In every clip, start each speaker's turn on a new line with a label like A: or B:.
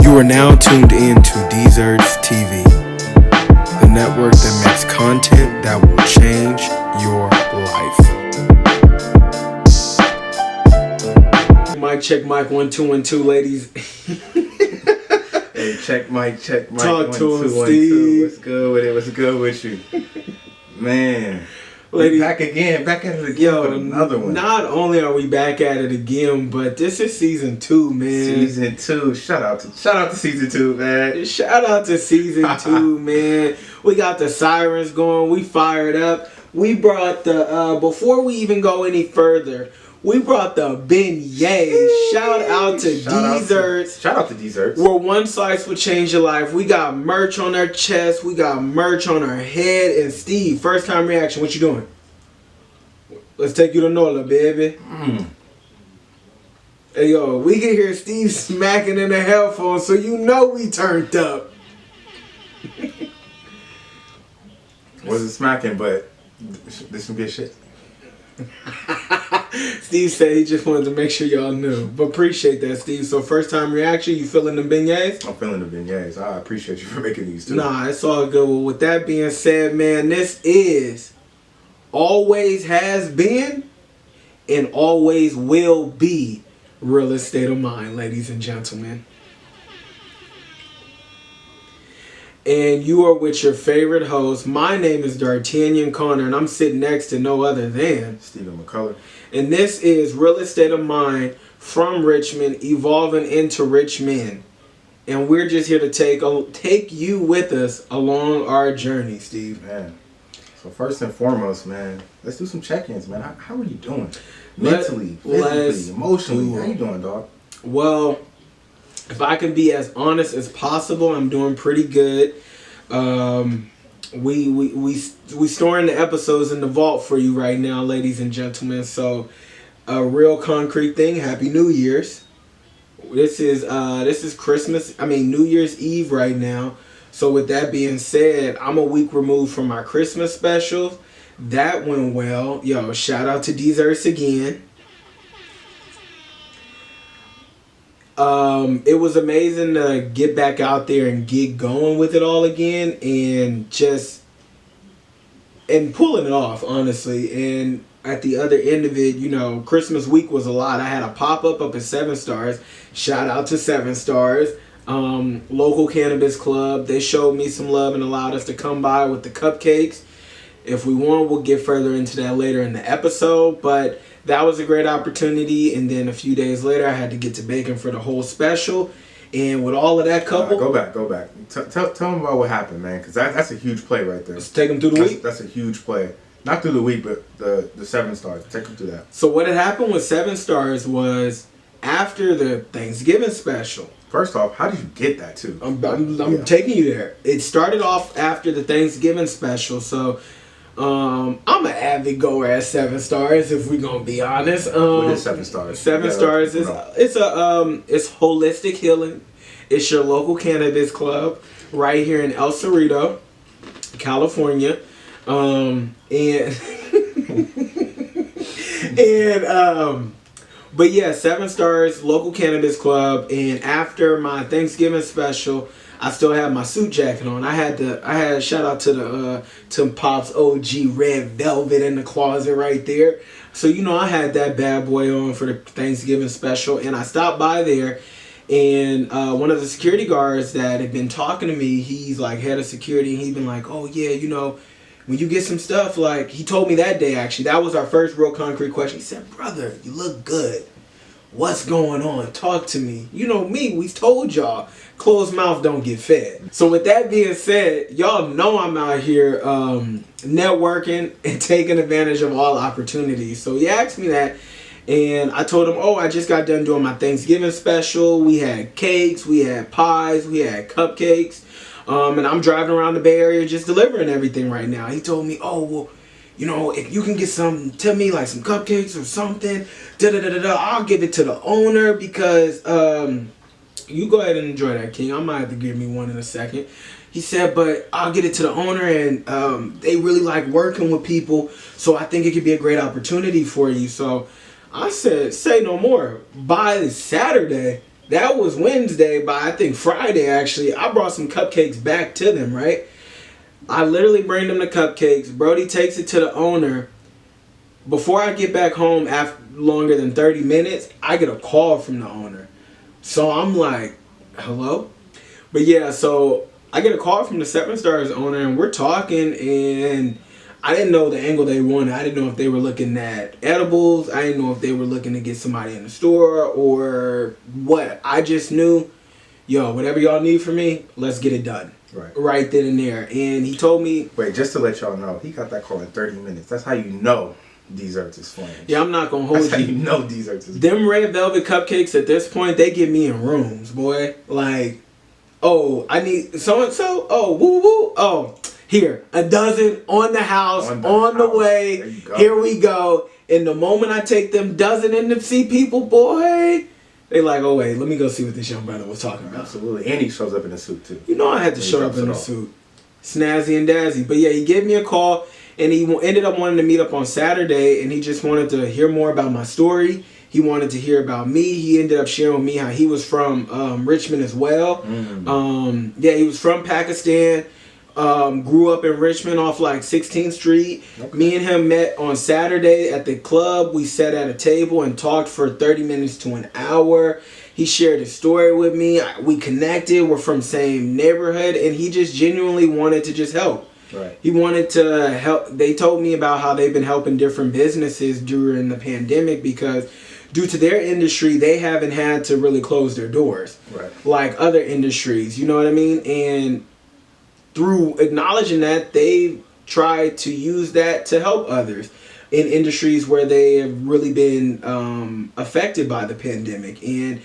A: You are now tuned in to Deserts TV, the network that makes content that will change your life. Mic check, mic 1 2 1 2, ladies.
B: Hey, check mic.
A: Talk
B: 1
A: to
B: 2
A: him,
B: 1
A: Steve.
B: 2. What's good with it? What's good with you, man?
A: Ladies,
B: back at it again
A: yo,
B: with another one.
A: Not only are we back at it again, but this is season 2, man.
B: Season 2. Shout out to season 2, man.
A: Shout out to season 2, man. We got the sirens going. We fired up. We brought the before we even go any further, we brought the beignets. Shout out to Deserts.
B: Shout out to Deserts.
A: Where one slice will change your life. We got merch on our chest. We got merch on our head. And Steve, first time reaction, what you doing? Let's take you to Nola, baby. Hey, yo, we can hear Steve smacking in the headphones, so you know we turned up.
B: Wasn't smacking, but this some good shit.
A: Steve said he just wanted to make sure y'all knew. But appreciate that, Steve. So first time reaction, you feeling the beignets?
B: I'm feeling the beignets. I appreciate you for making these too.
A: Nah, it's all good. Well, with that being said, man, this is always has been and always will be Realest State of Mind, ladies and gentlemen. And you are with your favorite host. My name is D'Artagnan Connor, and I'm sitting next to no other than
B: Stephan Muccular.
A: And this is Realest State of Mind from Richmond, evolving into rich men. And we're just here to take you with us along our journey, Steve.
B: Man. So first and foremost, man, let's do some check-ins, man. How are you doing? Mentally, physically, emotionally. How you doing, dog?
A: Well, if I can be as honest as possible, I'm doing pretty good. We storing the episodes in the vault for you right now, ladies and gentlemen. So, a real concrete thing. Happy New Year's. This is Christmas. New Year's Eve right now. So with that being said, I'm a week removed from my Christmas special. That went well. Yo, shout out to Deserts again. It was amazing to get back out there and get going with it all again and pulling it off, honestly. And at the other end of it, you know, Christmas week was a lot. I had a pop-up up at 7 Stars. Shout out to 7 Stars. Local cannabis club. They showed me some love and allowed us to come by with the cupcakes. If we want, we'll get further into that later in the episode. But that was a great opportunity. And then a few days later, I had to get to Bacon for the whole special. And with all of that coupled...
B: Go back. Tell them about what happened, man. Because that's a huge play right there.
A: Let's take them through the week.
B: That's a huge play. Not through the week, but the 7 Stars. Take them through that.
A: So what had happened with 7 Stars was after the Thanksgiving special.
B: First off, how did you get that too?
A: I'm taking you there. It started off after the Thanksgiving special. So I'm an avid goer at 7 Stars, if we're gonna be honest.
B: What is 7 Stars?
A: 7 Stars is it's holistic healing. It's your local cannabis club right here in El Cerrito, California, but yeah, 7 Stars, local cannabis club. And after my Thanksgiving special, I still have my suit jacket on. I had shout out to Pop's OG red velvet in the closet right there. So you know I had that bad boy on for the Thanksgiving special, and I stopped by there, and one of the security guards that had been talking to me, he's like head of security, and he'd been like, oh yeah, you know, when you get some stuff, like he told me that day actually, that was our first real concrete question. He said, brother, you look good. What's going on? Talk to me. You know me, we've told y'all, closed mouth don't get fed. So with that being said, y'all know I'm out here networking and taking advantage of all opportunities. So he asked me that, and I told him, oh, I just got done doing my Thanksgiving special. We had cakes, we had pies, we had cupcakes. And I'm driving around the Bay Area just delivering everything right now. He told me, oh, well, you know, if you can get some, tell me like some cupcakes or something, I'll give it to the owner because you go ahead and enjoy that, King. I might have to give me one in a second. He said, but I'll get it to the owner, and they really like working with people, so I think it could be a great opportunity for you. So I said, say no more. By Saturday, that was Wednesday. By I think Friday, actually, I brought some cupcakes back to them, right? I literally bring them the cupcakes. Brody takes it to the owner. Before I get back home, after longer than 30 minutes, I get a call from the owner. So I'm like, hello? But yeah, so I get a call from the Seven Stars owner, and we're talking, and I didn't know the angle they wanted. I didn't know if they were looking at edibles. I didn't know if they were looking to get somebody in the store or what. I just knew, yo, whatever y'all need from me, let's get it done. Right then and there. And he told me...
B: Wait, just to let y'all know, he got that call in 30 minutes. That's how you know desserts is flames.
A: Yeah, I'm not going to hold you.
B: That's how you know desserts is
A: them red velvet cupcakes at this point, they get me in rooms, boy. Like, oh, I need so-and-so. Oh, woo-woo. Oh, here, a dozen on the house, on the way. Here we go. And the moment I take them dozen in to see people, boy... They like, oh wait, let me go see what this young brother was talking about.
B: Absolutely, and he shows up in a suit too.
A: You know I had to show up in a suit. Snazzy and Dazzy. But yeah, he gave me a call, and he ended up wanting to meet up on Saturday, and he just wanted to hear more about my story. He wanted to hear about me. He ended up sharing with me how he was from Richmond as well. Yeah, he was from Pakistan. Grew up in Richmond off like 16th Street. Okay. Me and him met on Saturday at the club. We sat at a table and talked for 30 minutes to an hour. He shared his story with me. We connected. We're from the same neighborhood, and he just genuinely wanted to just help.
B: Right.
A: He wanted to help. They told me about how they've been helping different businesses during the pandemic because due to their industry, they haven't had to really close their doors.
B: Right.
A: Like other industries, you know what I mean? And through acknowledging that, they try to use that to help others in industries where they have really been affected by the pandemic. And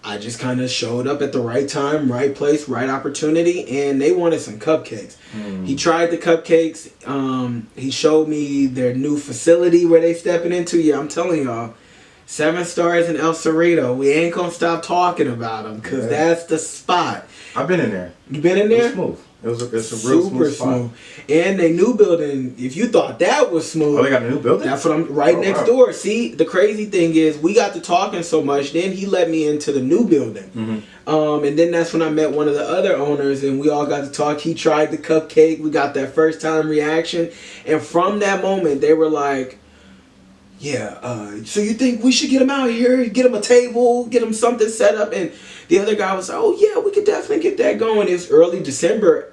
A: I just kind of showed up at the right time, right place, right opportunity, and they wanted some cupcakes. He tried the cupcakes. He showed me their new facility where they stepping into. Yeah, I'm telling y'all, Seven Stars in El Cerrito. We ain't gonna stop talking about them because that's the spot.
B: I've been in there.
A: You been in there?
B: It was smooth. It's a real
A: super smooth. And they new building. If you thought that was smooth,
B: oh, they got a new building.
A: That's what I'm next door. See, the crazy thing is, we got to talking so much. Then he let me into the new building, and then that's when I met one of the other owners, and we all got to talk. He tried the cupcake. We got that first time reaction, and from that moment, they were like, yeah, so you think we should get him out here, get him a table, get him something set up? And the other guy was like, oh yeah, we could definitely get that going. It's early December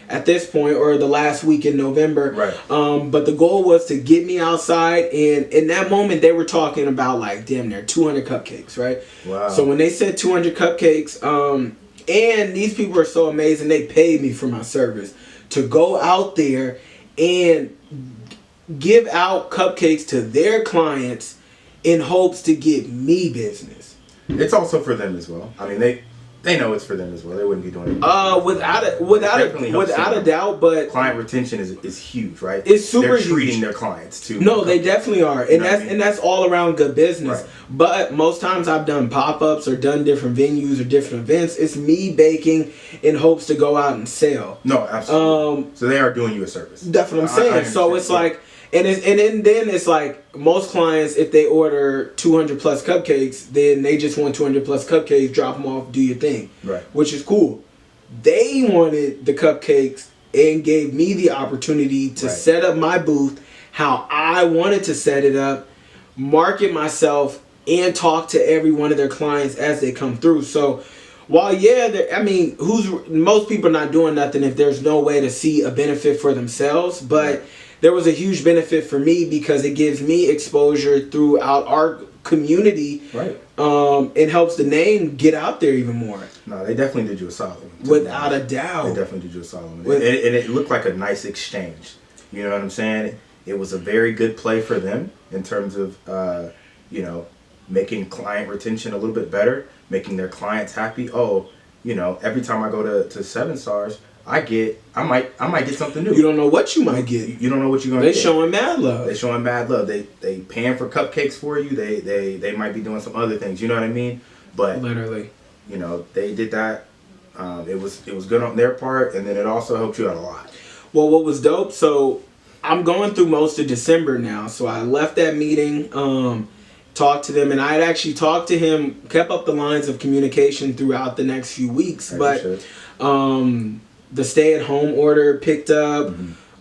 A: at this point, or the last week in November.
B: Right.
A: But the goal was to get me outside, and in that moment they were talking about like damn near 200 cupcakes, right?
B: Wow.
A: So when they said 200 cupcakes, and these people are so amazing, they paid me for my service to go out there and give out cupcakes to their clients in hopes to get me business.
B: It's also for them as well. I mean, they know it's for them as well. They wouldn't be doing it.
A: Without a doubt, but
B: client retention is huge, right?
A: It's super
B: They're
A: huge.
B: treating their clients too.
A: No, they definitely are, and that's all around good business.
B: Right.
A: But most times I've done pop-ups or done different venues or different events. It's me baking in hopes to go out and sell.
B: No, absolutely. So they are doing you a service.
A: That's what I'm saying. So it's like. And then it's like most clients, if they order 200 plus cupcakes, then they just want 200 plus cupcakes, drop them off, do your thing.
B: Right.
A: Which is cool. They wanted the cupcakes and gave me the opportunity to set up my booth how I wanted to set it up, market myself, and talk to every one of their clients as they come through. So while most people are not doing nothing if there's no way to see a benefit for themselves, but there was a huge benefit for me because it gives me exposure throughout our community.
B: Right.
A: It helps the name get out there even more.
B: No, they definitely did you a solid.
A: Without a doubt.
B: They definitely did you a solid. And it looked like a nice exchange. You know what I'm saying? It was a very good play for them in terms of, making client retention a little bit better, making their clients happy. Oh, every time I go to Seven Stars, I might get something new.
A: You don't know what you might get.
B: You don't know what you're gonna get.
A: They showing mad love.
B: They showing mad love. They paying for cupcakes for you. They might be doing some other things. You know what I mean? But
A: literally,
B: they did that. It was good on their part, and then it also helped you out a lot.
A: Well, what was dope? So I'm going through most of December now. So I left that meeting. talked to them, and I had actually talked to him, kept up the lines of communication throughout the next few weeks. But the stay-at-home order picked up.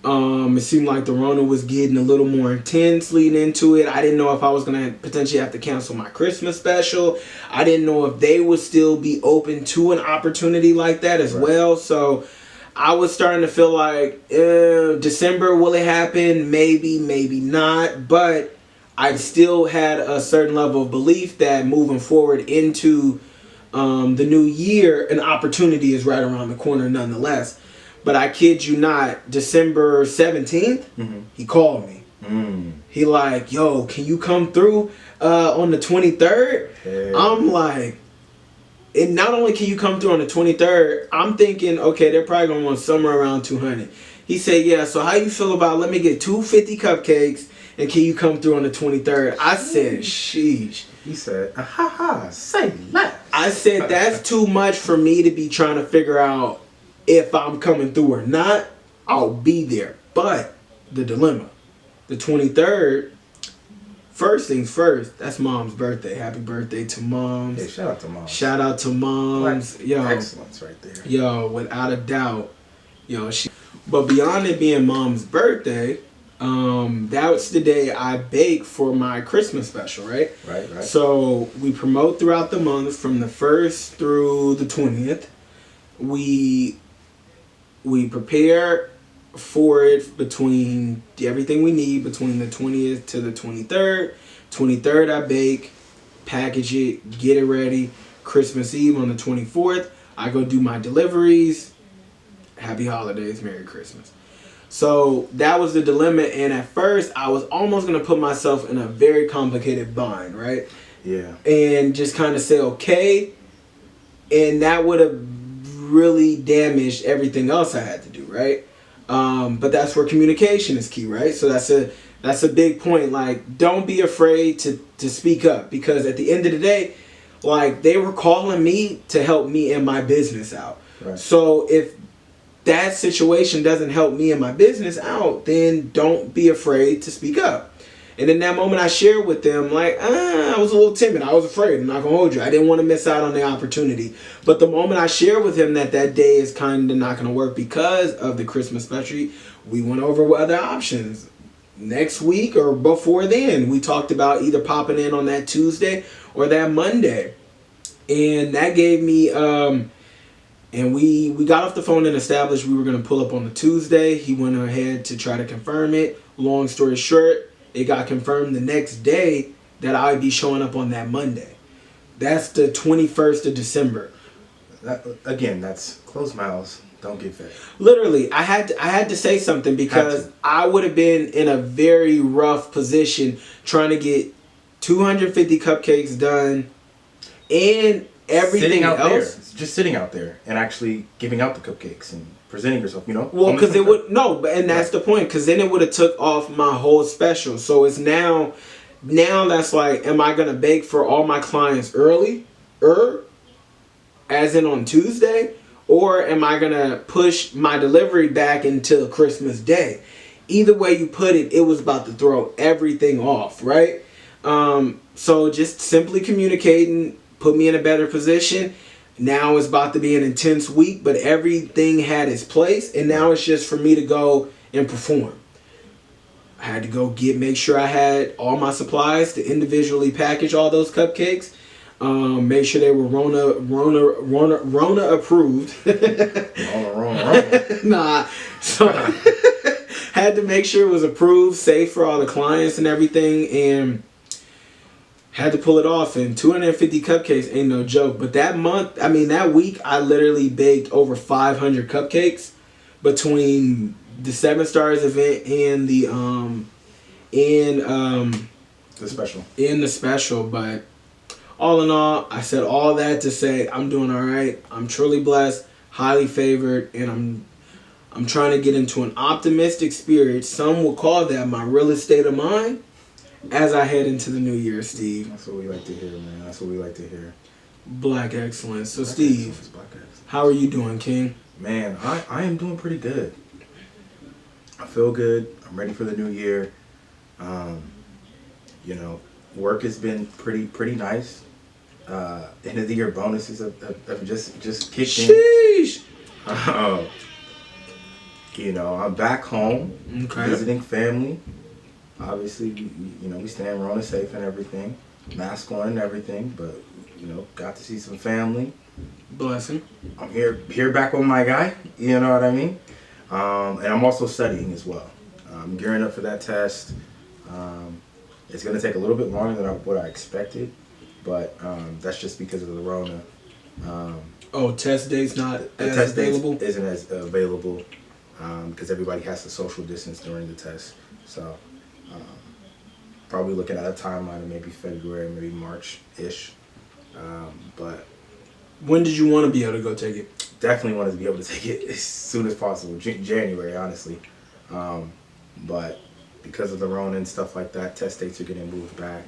A: It seemed like the Rona was getting a little more intense leading into it. I didn't know if I was going to potentially have to cancel my Christmas special. I didn't know if they would still be open to an opportunity like that as well. So I was starting to feel like December, will it happen? Maybe, maybe not. But I still had a certain level of belief that moving forward into the new year, an opportunity is right around the corner nonetheless. But I kid you not, December 17th, he called me. He like, yo, can you come through on the 23rd? Hey. I'm like, and not only can you come through on the 23rd, I'm thinking, okay, they're probably going to want somewhere around 200. He said, yeah, so how you feel about, let me get 250 cupcakes, and can you come through on the 23rd? I said, sheesh.
B: He said, say less.
A: I said, that's too much for me to be trying to figure out if I'm coming through or not. I'll be there. But the dilemma, the 23rd, first things first, that's Mom's birthday. Happy birthday to Moms.
B: Hey, shout out to Moms.
A: Shout out to Moms.
B: Yo, excellence right there.
A: Yo, without a doubt. Yo, but beyond it being Mom's birthday, that's the day I bake for my Christmas special, right?
B: Right.
A: So we promote throughout the month from the 1st through the 20th. We prepare for it between everything we need between the 20th to the 23rd. 23rd I bake, package it, get it ready. Christmas Eve on the 24th, I go do my deliveries. Happy holidays, Merry Christmas. So that was the dilemma, and at first I was almost going to put myself in a very complicated bind, right?
B: Yeah.
A: And just kind of say okay, and that would have really damaged everything else I had to do, right? But that's where communication is key, right? So that's a big point. Like, don't be afraid to speak up, because at the end of the day, like, they were calling me to help me and my business out.
B: Right.
A: So if that situation doesn't help me and my business out, then don't be afraid to speak up. And in that moment, I shared with them, like, I was a little timid. I was afraid. I'm not going to hold you. I didn't want to miss out on the opportunity. But the moment I shared with him that day is kind of not going to work because of the Christmas special, we went over other options. Next week or before then, we talked about either popping in on that Tuesday or that Monday. And that gave me, and we got off the phone and established we were going to pull up on the Tuesday. He went ahead to try to confirm it. Long story short, it got confirmed the next day that I'd be showing up on that Monday. That's the 21st of December.
B: That's closed mouths don't get fed.
A: Literally, I had to say something, because I would have been in a very rough position trying to get 250 cupcakes done and everything else.
B: Just sitting out there and actually giving out the cupcakes and presenting yourself, you know?
A: Well, because it would, no, and that's the point, because then it would have took off my whole special. So it's now that's like, am I going to bake for all my clients early, as in on Tuesday, or am I going to push my delivery back until Christmas Day? Either way you put it, it was about to throw everything off, right? So just simply communicating put me in a better position. Now it's about to be an intense week, but everything had its place, and now it's just for me to go and perform. I had to go make sure I had all my supplies to individually package all those cupcakes. Make sure they were Rona approved.
B: Rona.
A: Nah, so had to make sure it was approved, safe for all the clients and everything, and had to pull it off. And 250 cupcakes ain't no joke. But that week, I literally baked over 500 cupcakes between the 7 Stars event and the special. But all in all, I said all that to say I'm doing all right. I'm truly blessed, highly favored, and I'm trying to get into an optimistic spirit. Some will call that my realest state of mind as I head into the new year, Steve.
B: That's what we like to hear, man. That's what we like to hear.
A: Black excellence. So,
B: Black
A: Steve,
B: excellence, Black excellence.
A: How are you doing, King?
B: Man, I am doing pretty good. I feel good. I'm ready for the new year. work has been pretty nice. End of the year bonuses have just kicked in.
A: Sheesh.
B: You know, I'm back home,
A: Okay.
B: visiting family. Obviously, we staying Rona safe and everything, mask on and everything. But got to see some family.
A: Blessing.
B: I'm here back with my guy. You know what I mean? And I'm also studying as well. I'm gearing up for that test. It's going to take a little bit longer than what I expected, but that's just because of the Rona.
A: Test date's not
B: The
A: as
B: test
A: available?
B: date isn't as available because everybody has to social distance during the test. So probably looking at a timeline of maybe February, maybe March-ish. But
A: When did you want to be able to go take it?
B: definitely wanted to be able to take it as soon as possible. January, honestly. But because of the Rona and stuff like that, test dates are getting moved back.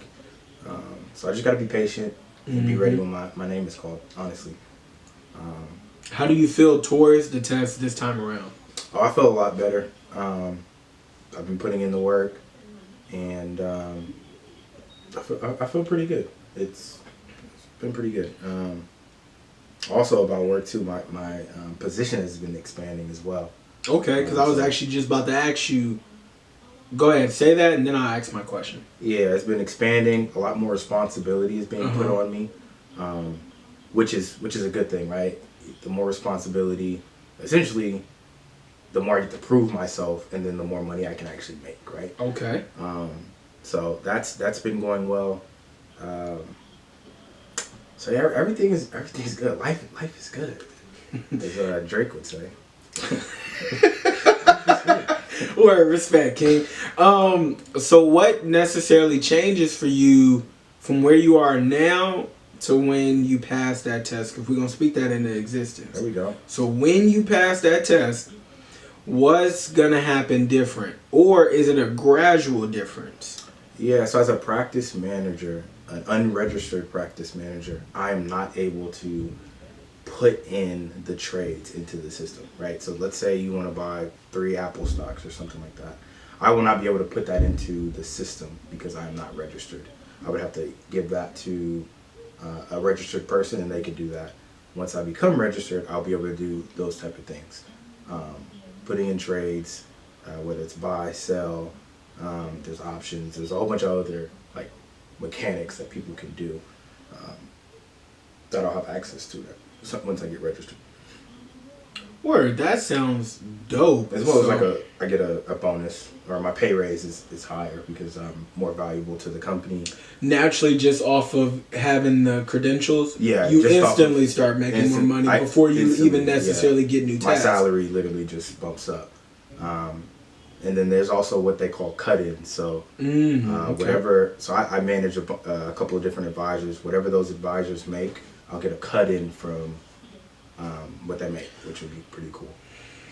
B: So I just got to be patient and be ready when my name is called, honestly.
A: How do you feel towards the test this time around?
B: Oh, I feel a lot better. I've been putting in the work, and I feel pretty good. It's been pretty good. Also about work too, my position has been expanding as well.
A: Okay, because I was actually just about to ask you. Go ahead, say that, and then I'll ask my question.
B: Yeah, it's been expanding. A lot more responsibility is being put on me, which is a good thing, right? The more responsibility, essentially, the more I get to prove myself, and then the more money I can actually make, right?
A: Okay.
B: So that's been going well. So yeah, everything's good. Life is good, as Drake would say.
A: Word, respect, King. So what necessarily changes for you from where you are now to when you pass that test? If we're gonna speak that into existence.
B: There we go.
A: So when you pass that test, what's gonna happen different, or is it a gradual difference?
B: Yeah. So as a practice manager, an unregistered practice manager, I am not able to put in the trades into the system, right? So let's say you want to buy 3 Apple stocks or something like that. I will not be able to put that into the system because I am not registered. I would have to give that to a registered person, and they could do that. Once I become registered, I'll be able to do those type of things. Putting in trades, whether it's buy, sell, there's options, there's a whole bunch of other like mechanics that people can do that I'll have access to that once I get registered.
A: Word, that sounds dope.
B: As well as I get a bonus, or my pay raise is higher because I'm more valuable to the company.
A: Naturally, just off of having the credentials,
B: Yeah,
A: you
B: just
A: instantly start making more money before you even necessarily get new tasks.
B: My salary literally just bumps up. And then there's also what they call cut-in. So whatever. So I manage a couple of different advisors. Whatever those advisors make, I'll get a cut-in from what they make, which would be pretty cool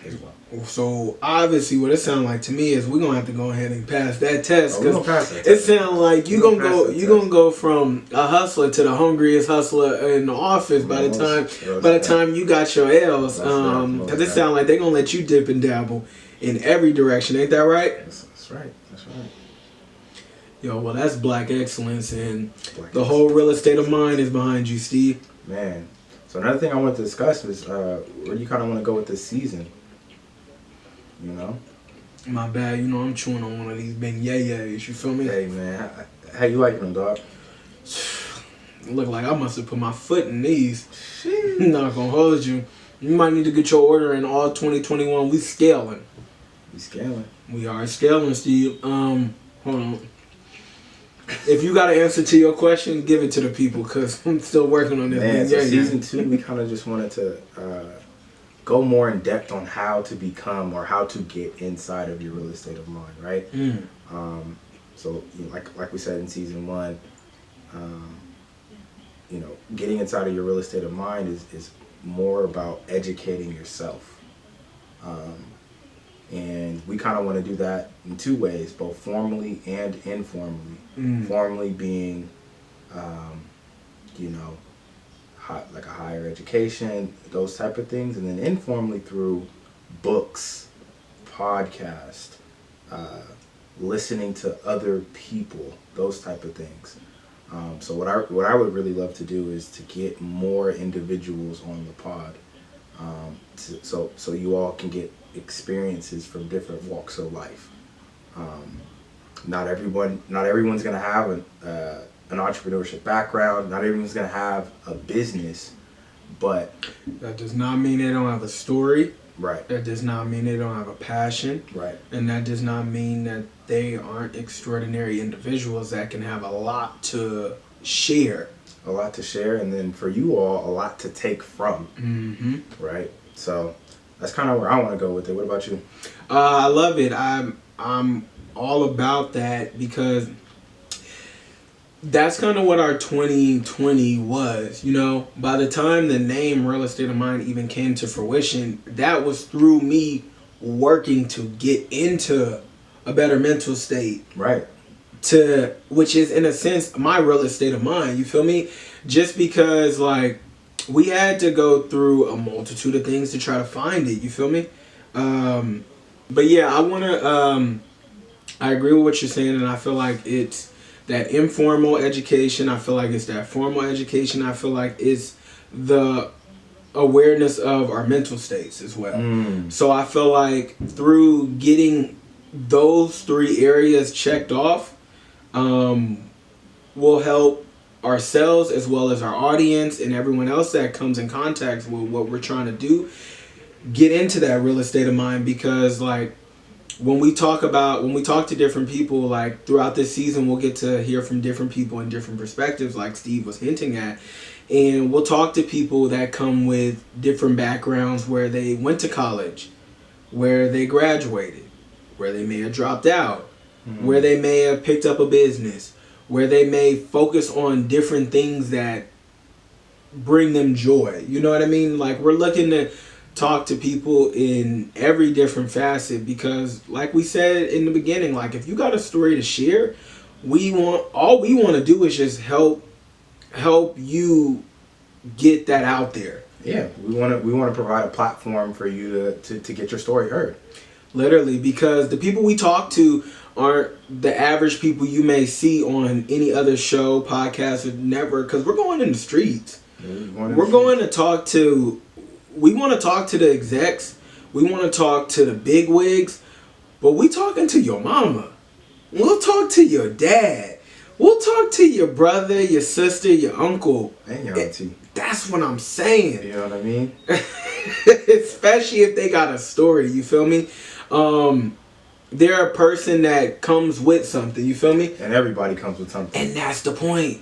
B: as well.
A: So obviously, what it sounds like to me is we're gonna have to go ahead and pass that test, because
B: it
A: sounds like you're gonna go from a hustler to the hungriest hustler in the office by the time you got your L's. Because it sounds like they're gonna let you dip and dabble in every direction. Ain't that right?
B: That's right.
A: Yo, well, that's black excellence, and the whole real estate of mine is behind you, Steve.
B: Man. So another thing I want to discuss is where you kind of want to go with this season. You know?
A: My bad, I'm chewing on one of these beignets, you feel me?
B: Hey, man. How you liking them, dog?
A: Look like I must have put my foot in these. Not gonna hold you. You might need to get your order in all 2021. We scaling. We are scaling, Steve. Hold on. If you got an answer to your question, give it to the people, because I'm still working on this.
B: Man, so season 2, we kind of just wanted to go more in depth on how to become or how to get inside of your real estate of mind, right? So, like we said in season 1, getting inside of your real estate of mind is more about educating yourself. And we kind of want to do that in 2 ways, both formally and informally. Formally being, like a higher education, those type of things. And then informally through books, podcasts, listening to other people, those type of things. So what I would really love to do is to get more individuals on the pod, so you all can get experiences from different walks of life. Not everyone's gonna have an entrepreneurship background. Not everyone's gonna have a business, but
A: that does not mean they don't have a story.
B: Right.
A: That does not mean they don't have a passion.
B: Right.
A: And that does not mean that they aren't extraordinary individuals that can have a lot to share.
B: A lot to share, and then for you all, a lot to take from.
A: Mm-hmm.
B: Right. So that's kind of where I want to go with it. What about you?
A: I love it. I'm all about that because that's kind of what our 2020 was, you know. By the time the name Real Estate of Mind even came to fruition, that was through me working to get into a better mental state.
B: Right.
A: Which is, in a sense, my real estate of mind, you feel me? Just because, like, we had to go through a multitude of things to try to find it, you feel me? But yeah, I agree with what you're saying, and I feel like it's that informal education. I feel like it's that formal education. I feel like it's the awareness of our mental states as well. So I feel like through getting those 3 areas checked off, will help ourselves as well as our audience and everyone else that comes in contact with what we're trying to do get into that real estate of mind. Because like when we talk to different people, like throughout this season, we'll get to hear from different people and different perspectives, like Steve was hinting at. And we'll talk to people that come with different backgrounds, where they went to college, where they graduated, where they may have dropped out, where they may have picked up a business, where they may focus on different things that bring them joy. You know what I mean? Like, we're looking to talk to people in every different facet, because like we said in the beginning, like if you got a story to share, all we want to do is just help you get that out there.
B: Yeah, we want to provide a platform for you to get your story heard. Literally,
A: because the people we talk to aren't the average people you may see on any other show, podcast, or network, because we're going in the streets. We want to talk to the execs. We want to talk to the big wigs. But we talking to your mama. We'll talk to your dad. We'll talk to your brother, your sister, your uncle.
B: And your auntie.
A: That's what I'm saying.
B: You know what I mean?
A: Especially if they got a story, you feel me? They're a person that comes with something, you feel me?
B: And everybody comes with something.
A: And that's the point.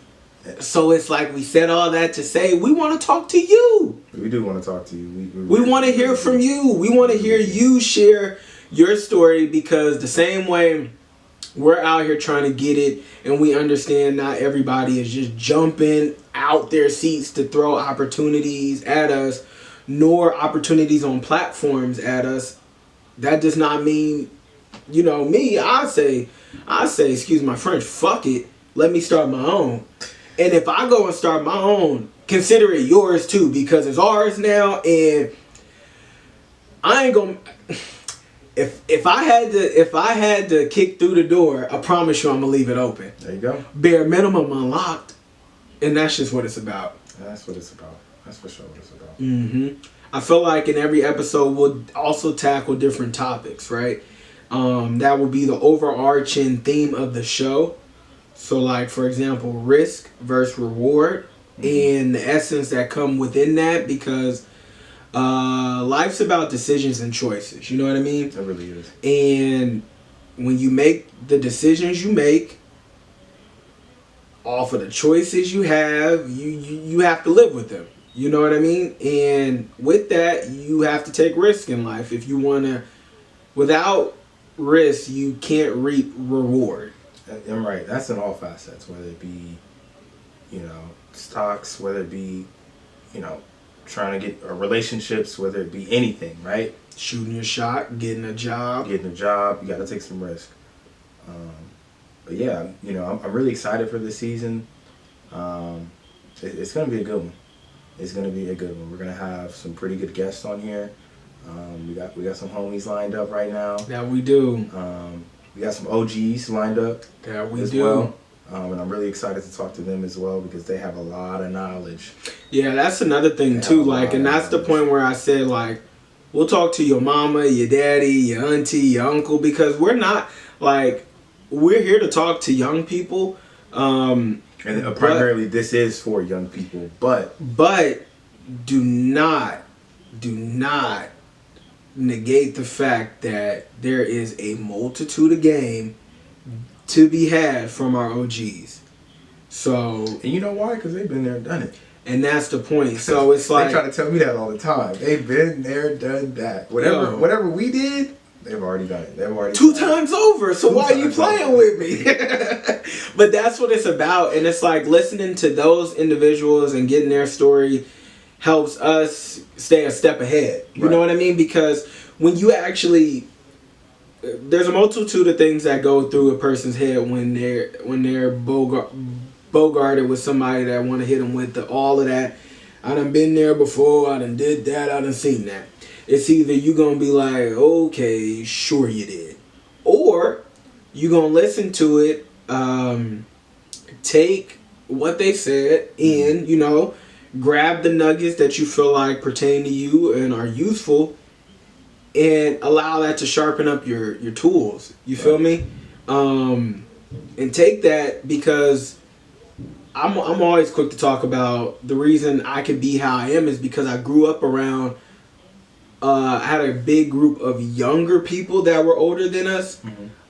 A: So it's like we said all that to say we want to talk to you.
B: We do want to talk to you.
A: We want to hear from you. We want to hear you share your story, because the same way we're out here trying to get it, and we understand not everybody is just jumping out their seats to throw opportunities at us, nor opportunities on platforms at us. That does not mean, you know, me, I say, excuse my French, fuck it, let me start my own. And if I go and start my own, consider it yours too, because it's ours now. And I ain't gonna, if I had to kick through the door, I promise you I'm gonna leave it open.
B: There you go.
A: Bare minimum unlocked. And that's just what it's about.
B: That's what it's about. That's for sure what it's about.
A: Mm-hmm. I feel like in every episode we'll also tackle different topics, right? That will be the overarching theme of the show. So, like, for example, risk versus reward, and the essence that come within that, because life's about decisions and choices. You know what I mean?
B: It really is.
A: And when you make the decisions you make off of the choices you have, you have to live with them. You know what I mean? And with that, you have to take risk in life. If you want to, without risk, you can't reap reward.
B: I'm right. That's in all facets, whether it be, you know, stocks, whether it be, you know, trying to get relationships, whether it be anything, right?
A: Shooting your shot, getting a job.
B: You got to take some risk. But yeah, you know, I'm really excited for this season. It's going to be a good one. It's going to be a good one. We're going to have some pretty good guests on here. We got some homies lined up right now.
A: That we do.
B: We got some OGs lined up.
A: That we
B: as
A: do.
B: well. And I'm really excited to talk to them as well because they have a lot of knowledge.
A: Yeah, that's another thing too. Like, and that's the point where I said, like, we'll talk to your mama, your daddy, your auntie, your uncle, because we're not like, we're here to talk to young people.
B: And primarily this is for young people, but
A: do not negate the fact that there is a multitude of game to be had from our OGs. So,
B: and you know why? Because they've been there and done it.
A: And that's the point. So it's like,
B: they try to tell me that all the time. They've been there, done that. Whatever we did, they've already done it. They've already
A: 2 times over. So why are you playing with me? But that's what it's about. And it's like listening to those individuals and getting their story helps us stay a step ahead. You know what I mean? Because when you actually, there's a multitude of things that go through a person's head when they're bogarted with somebody that want to hit them with all of that. I done been there before. I done did that. I done seen that. It's either you gonna be like, okay, sure you did, or you gonna listen to it, take what they said and, you know, grab the nuggets that you feel like pertain to you and are useful, and allow that to sharpen up your tools. You feel me? And take that, because I'm always quick to talk about the reason I could be how I am is because I grew up around, I had a big group of younger people that were older than us,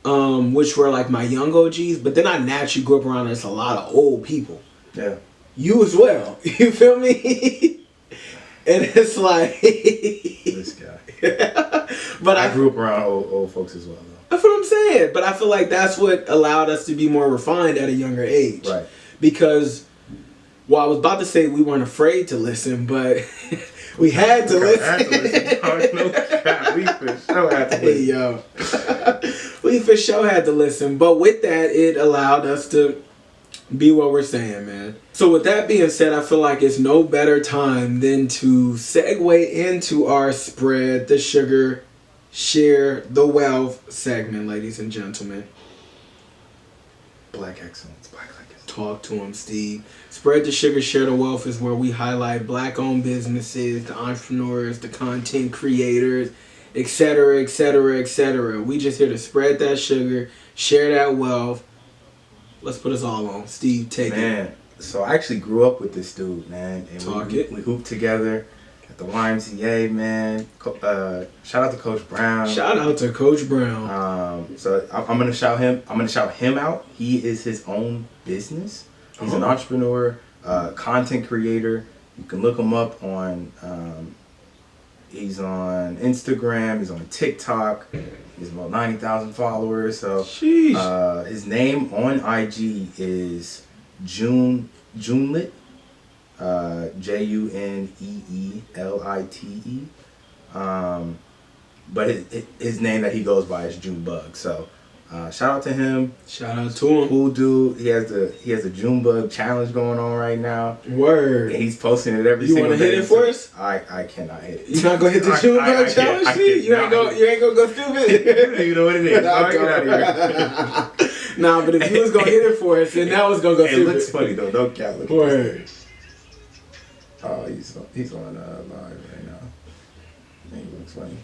A: which were like my young OGs, but then I naturally grew up around a lot of old people.
B: Yeah.
A: You as well. You feel me? And it's like
B: this guy. But I grew up around old folks as well, though.
A: That's what I'm saying. But I feel like that's what allowed us to be more refined at a younger age.
B: Right.
A: Because, well, I was about to say we weren't afraid to listen, but we had to listen.
B: We for sure had to listen.
A: Hey, yo. We for sure had to listen. But with that, it allowed us to be what we're saying, man. So with that being said, I feel like it's no better time than to segue into our Spread the Sugar, Share the Wealth segment, ladies and gentlemen.
B: Black excellence. Black excellence.
A: Talk to him, Steve. Spread the Sugar, Share the Wealth is where we highlight black-owned businesses, the entrepreneurs, the content creators, etc., etc., etc. We just here to spread that sugar, share that wealth. Let's put us all on. Steve, take it.
B: Man, so I actually grew up with this dude, man. And we hooped together at the YMCA, man. Shout out to Coach Brown.
A: Shout out to Coach Brown.
B: So I'm gonna shout him out. He is his own business. He's an entrepreneur, content creator. You can look him up on. He's on Instagram. He's on TikTok. He's about 90,000 followers. So his name on IG is Juneelite. Juneelite. But his name that he goes by is Junebug. So shout out to him.
A: Shout out to him.
B: Cool dude. He has a Junebug challenge going on right now.
A: Word.
B: And he's posting it every single day.
A: You want to hit it for us?
B: I cannot hit it.
A: You not gonna hit the Junebug challenge? You ain't gonna go stupid.
B: You know what it is. Get out of here.
A: Nah, but if you was gonna hit it for us, then that was gonna go stupid.
B: It looks funny though. Don't count. Look.
A: Word.
B: Oh, he's on live right now. And he looks funny.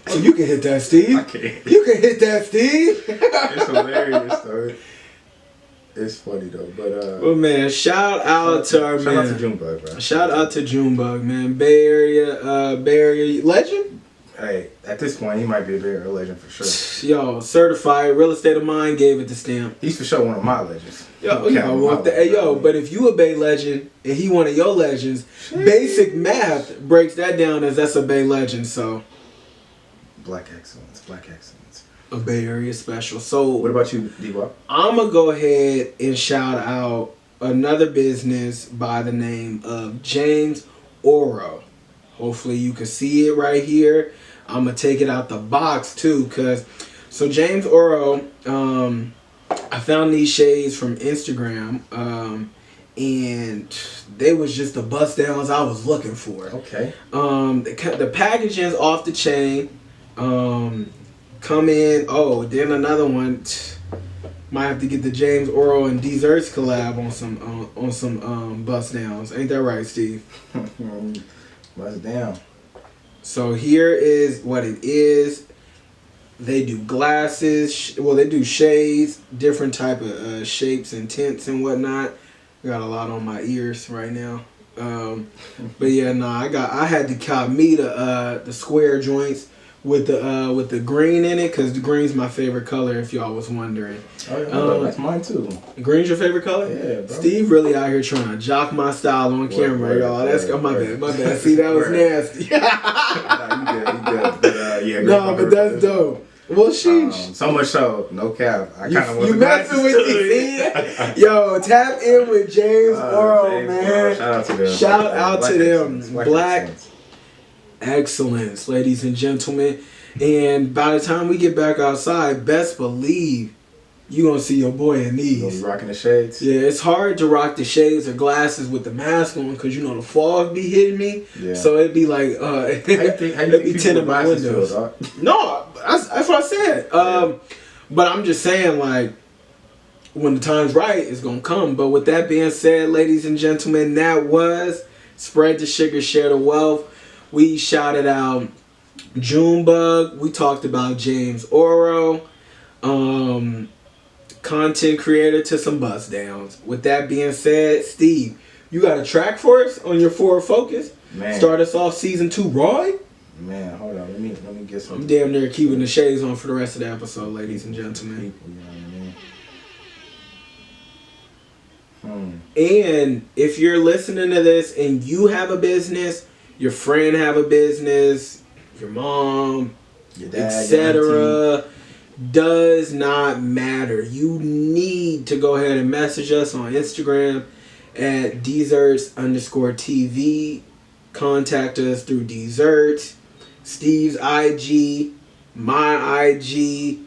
A: Oh, you can hit that, Steve.
B: I can't.
A: You can hit that, Steve.
B: It's hilarious though. It's funny though, but
A: well, man, shout out to our man.
B: Shout out to Junebug, bro.
A: Shout out to Junebug, man. Bay Area legend.
B: Hey, at this point, he might be a Bay Area legend for sure.
A: Yo, certified real estate of mine gave it the stamp.
B: He's for sure one of my legends.
A: But if you a Bay legend and he one of your legends, basic math breaks that down as that's a Bay legend. So.
B: Black excellence.
A: A Bay Area special. So
B: what about you, D-Wop?
A: I'm going to go ahead and shout out another business by the name of James Oro. Hopefully you can see it right here. I'm going to take it out the box too. So James Oro, I found these shades from Instagram. And they was just the bust downs I was looking for.
B: Okay.
A: The packaging's off the chain. come in. Oh, then another one. Might have to get the James Oral and Desserts collab on some bust downs. Ain't that right, Steve?
B: Bust down.
A: So here is what it is. They do glasses. Well, they do shades, different type of shapes and tints and whatnot. I got a lot on my ears right now. But yeah, I had to cop me the square joints with the green in it, because the green's my favorite color, if y'all was wondering.
B: Oh yeah, that's mine too.
A: Green's your favorite color?
B: Yeah, bro.
A: Steve really out here trying to jock my style on camera, y'all. That's my bad. See, that was nasty.
B: Nah, you good. But, yeah,
A: but that's dope. Well, sheesh.
B: So much so, no cap. I kind of was
A: you messing with me? Yo, tap in with James Oral, man.
B: Shout out to them.
A: Shout out to them. Black
B: excellence.
A: Excellence, ladies and gentlemen. And by the time we get back outside, best believe you gonna see your boy in these.
B: You gonna be rocking the shades?
A: Yeah, it's hard to rock the shades or glasses with the mask on, because the fog be hitting me.
B: Yeah.
A: So it'd be like
B: how you think
A: be tinted my windows. No, that's what I said. But I'm just saying, like, when the time's right, it's gonna come. But with that being said, ladies and gentlemen, that was Spread the Sugar, Share the Wealth. We shouted out Junebug. We talked about James Oral. Content creator to some bust downs. With that being said, Steve, you got a track for us on your Forward Focus?
B: Man.
A: Start us off season 2 raw?
B: Man, hold on. Let me get some.
A: I'm damn near keeping the shades on for the rest of the episode, ladies and gentlemen.
B: People, you know what I mean?
A: And if you're listening to this and you have a business, your friend have a business, your mom,
B: Your dad,
A: etc., does not matter. You need to go ahead and message us on Instagram at Desserts_TV. Contact us through Desserts, Steve's IG, my IG,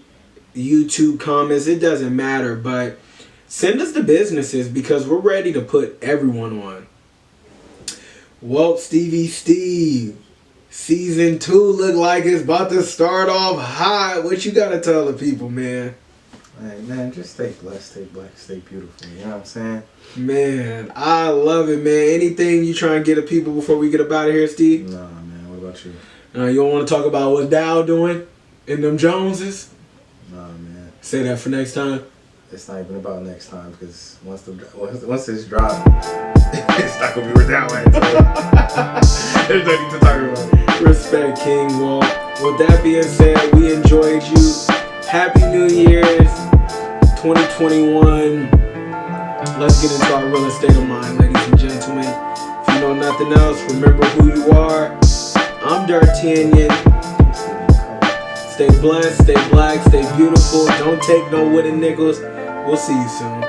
A: YouTube comments. It doesn't matter, but send us the businesses, because we're ready to put everyone on. Well, Steve, season 2 look like it's about to start off hot. What you gotta tell the people, man?
B: Hey, man, just stay blessed, stay black, stay beautiful. You know what I'm saying?
A: Man, I love it, man. Anything you try and get to people before we get up out of here, Steve?
B: Nah, man. What about you?
A: You don't want to talk about what Dow doing and them Joneses?
B: Nah, man.
A: Say that for next time.
B: It's not even about next time, because once this drop, it's not gonna be where Dow at. There's nothing to talk about.
A: Respect, King. Well, with that being said, we enjoyed you. Happy New Year's 2021. Let's get into our real estate of mind, ladies and gentlemen. If you know nothing else, remember who you are. I'm D'Artagnan. Stay blessed, stay black, stay beautiful. Don't take no wooden nickels. We'll see you soon.